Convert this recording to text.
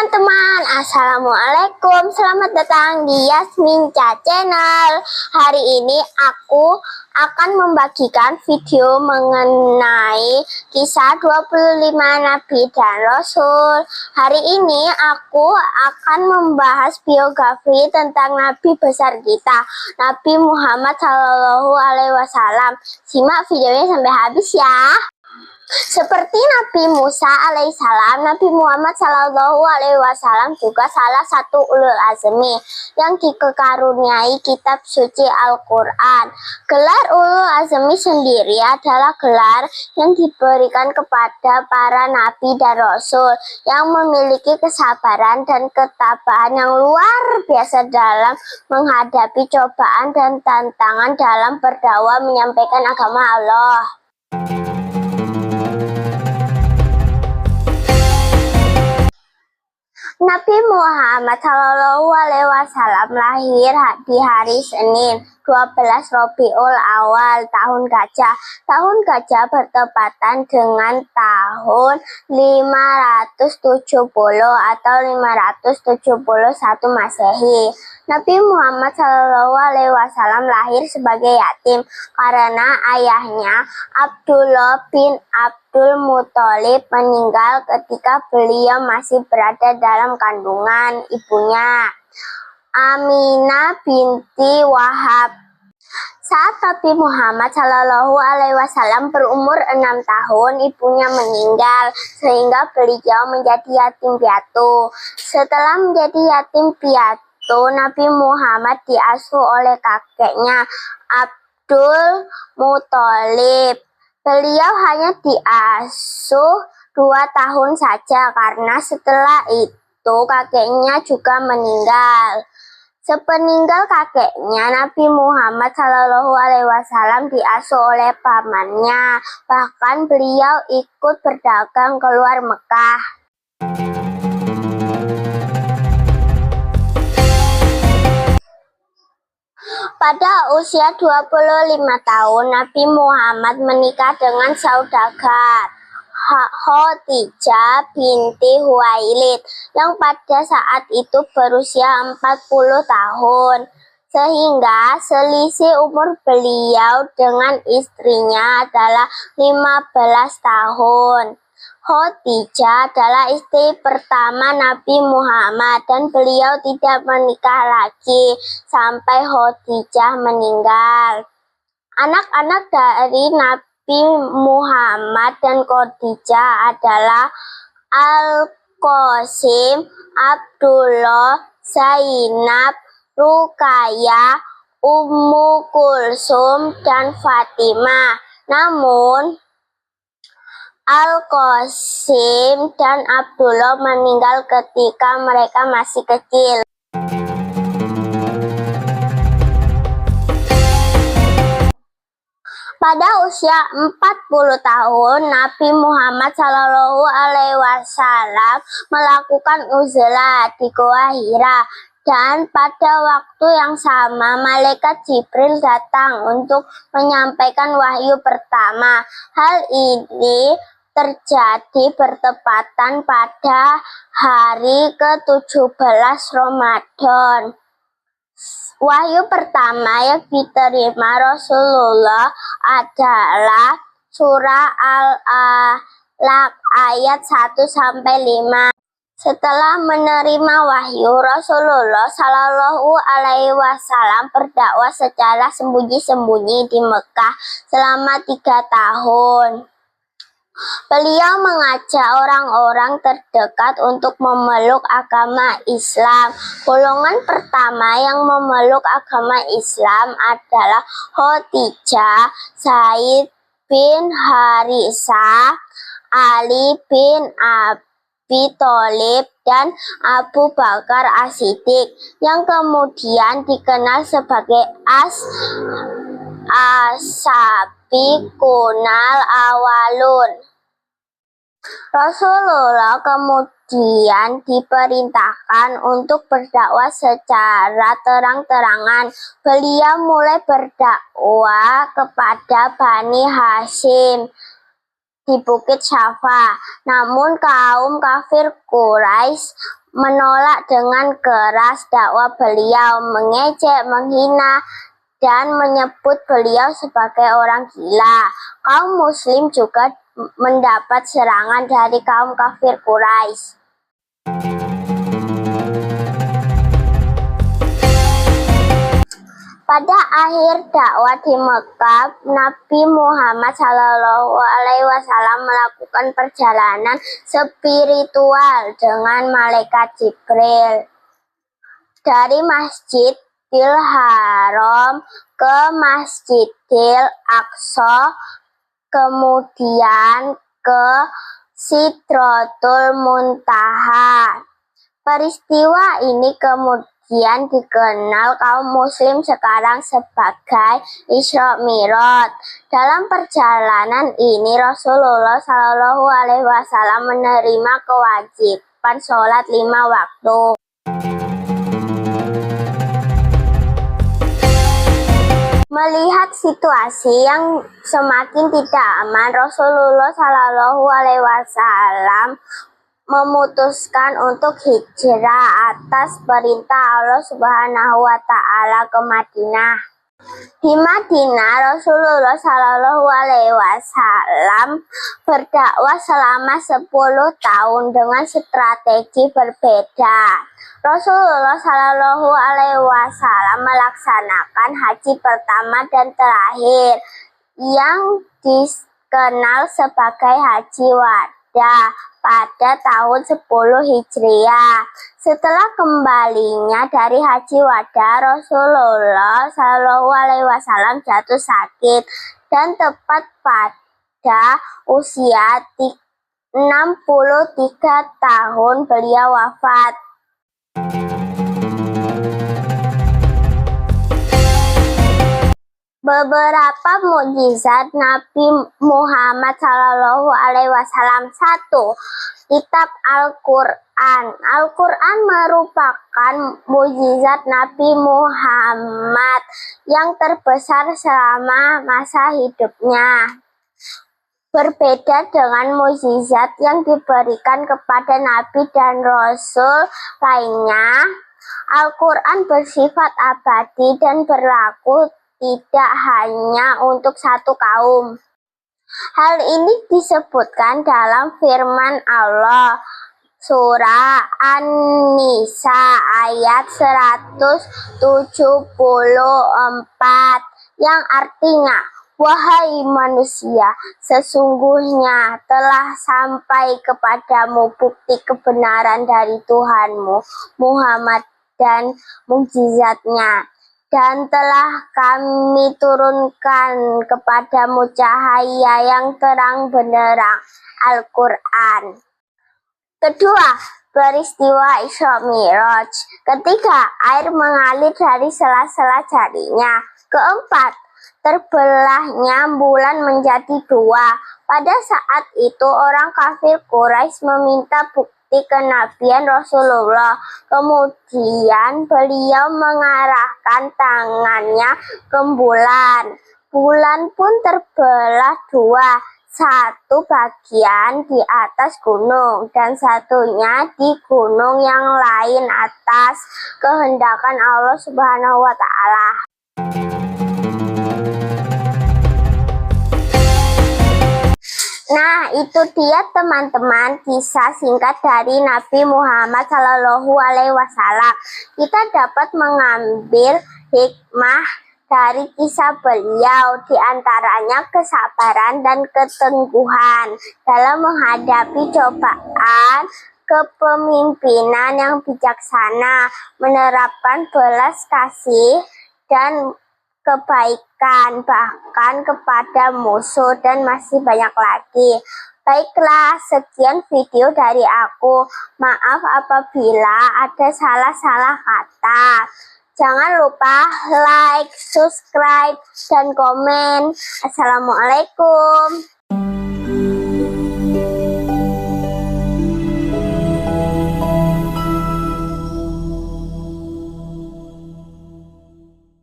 teman-teman, assalamualaikum. Selamat datang di Yasminca Channel. Hari ini aku akan membagikan video mengenai kisah 25 Nabi dan Rasul. Hari ini aku akan membahas biografi tentang Nabi besar kita, Nabi Muhammad SAW. Simak videonya sampai habis ya. Seperti Nabi Musa alaihissalam, Nabi Muhammad SAW juga salah satu ulul azmi yang dikaruniai kitab suci Al-Quran. Gelar ulul azmi sendiri adalah gelar yang diberikan kepada para nabi dan rasul yang memiliki kesabaran dan ketabahan yang luar biasa dalam menghadapi cobaan dan tantangan dalam berdakwah menyampaikan agama Allah. Nabi Muhammad SAW lahir di hari Senin 12 Rabiul Awal tahun Gajah. Tahun Gajah bertepatan dengan tahun 570 atau 571 Masehi. Nabi Muhammad SAW lahir sebagai yatim karena ayahnya Abdullah bin Abdul Muthalib meninggal ketika beliau masih berada dalam kandungan ibunya, Aminah binti Wahab. Saat Nabi Muhammad SAW berumur 6 tahun, ibunya meninggal sehingga beliau menjadi yatim piatu. Setelah menjadi yatim piatu, Nabi Muhammad diasuh oleh kakeknya Abdul Muthalib. Beliau hanya diasuh 2 tahun saja karena setelah itu kakeknya juga meninggal. Sepeninggal kakeknya, Nabi Muhammad SAW diasuh oleh pamannya. Bahkan beliau ikut berdagang keluar Mekah. Pada usia 25 tahun, Nabi Muhammad menikah dengan saudagar Khadijah binti Khuwailid yang pada saat itu berusia 40 tahun. Sehingga selisih umur beliau dengan istrinya adalah 15 tahun. Khadijah adalah istri pertama Nabi Muhammad dan beliau tidak menikah lagi sampai Khadijah meninggal. Anak-anak dari Nabi Muhammad dan Khadijah adalah Al-Qasim, Abdullah, Zainab, Ruqayyah, Ummu Kulsum, dan Fatimah. Namun Al-Qasim dan Abdullah meninggal ketika mereka masih kecil. Pada usia 40 tahun, Nabi Muhammad SAW melakukan uzlah di Gua Hira. Dan pada waktu yang sama, malaikat Jibril datang untuk menyampaikan wahyu pertama. Hal ini terjadi bertepatan pada hari ke-17 Ramadan. Wahyu pertama yang diterima Rasulullah adalah surah Al-Alaq ayat 1-5. Setelah menerima wahyu, Rasulullah SAW berdakwah secara sembunyi-sembunyi di Mekah selama 3 tahun. Beliau mengajak orang-orang terdekat untuk memeluk agama Islam. Golongan pertama yang memeluk agama Islam adalah Khadijah, Zaid bin Harisah, Ali bin Abi Thalib, dan Abu Bakar As-Siddiq yang kemudian dikenal sebagai As-Sabiqunal Awalun. Rasulullah kemudian diperintahkan untuk berdakwah secara terang-terangan. Beliau mulai berdakwah kepada Bani Hashim di Bukit Syafa. Namun kaum kafir Quraisy menolak dengan keras dakwah beliau, mengejek, menghina, dan menyebut beliau sebagai orang gila. Kaum muslim juga mendapat serangan dari kaum kafir Quraisy. Pada akhir dakwah di Mekah, Nabi Muhammad SAW melakukan perjalanan spiritual dengan malaikat Jibril dari Masjidil Haram ke Masjidil Aqsa, kemudian ke Sidratul Muntaha. Peristiwa ini kemudian dikenal kaum muslim sekarang sebagai Isra Mi'raj. Dalam perjalanan ini Rasulullah SAW menerima kewajiban sholat 5 waktu. Melihat situasi yang semakin tidak aman, Rasulullah SAW memutuskan untuk hijrah atas perintah Allah Subhanahu wa Ta'ala ke Madinah. Di Madinah, Rasulullah SAW berdakwah selama 10 tahun dengan strategi berbeda. Rasulullah SAW melaksanakan haji pertama dan terakhir yang dikenal sebagai Haji Wada pada tahun 10 Hijriah. Setelah kembalinya dari Haji Wada, Rasulullah SAW jatuh sakit dan tepat pada usia 63 tahun beliau wafat. Beberapa mukjizat Nabi Muhammad SAW. 1. Kitab Al-Quran. Al-Quran merupakan mukjizat Nabi Muhammad yang terbesar selama masa hidupnya. Berbeda dengan mukjizat yang diberikan kepada Nabi dan Rasul lainnya, Al-Quran bersifat abadi dan berlaku tidak hanya untuk satu kaum. Hal ini disebutkan dalam firman Allah surah An-Nisa ayat 174 yang artinya, wahai manusia, sesungguhnya telah sampai kepadamu bukti kebenaran dari Tuhanmu Muhammad dan mukjizatnya, dan telah kami turunkan kepadamu cahaya yang terang benderang, Al-Quran. Kedua, peristiwa Isra Mi'raj. Ketiga, air mengalir dari sela-sela jarinya. Keempat, terbelahnya bulan menjadi 2. Pada saat itu orang kafir Quraisy meminta bukti kenabian Rasulullah. Kemudian beliau mengarahkan tangannya ke bulan. Bulan pun terbelah 2, satu bagian di atas gunung dan satunya di gunung yang lain atas kehendakan Allah Subhanahu wa Ta'ala. Nah, itu dia teman-teman kisah singkat dari Nabi Muhammad SAW. Kita dapat mengambil hikmah dari kisah beliau, diantaranya kesabaran dan ketangguhan dalam menghadapi cobaan, kepemimpinan yang bijaksana, menerapkan belas kasih dan kebaikan bahkan kepada musuh, dan masih banyak lagi. Baiklah, sekian video dari aku. Maaf apabila ada salah-salah kata. Jangan lupa like, subscribe, dan komen. Assalamualaikum.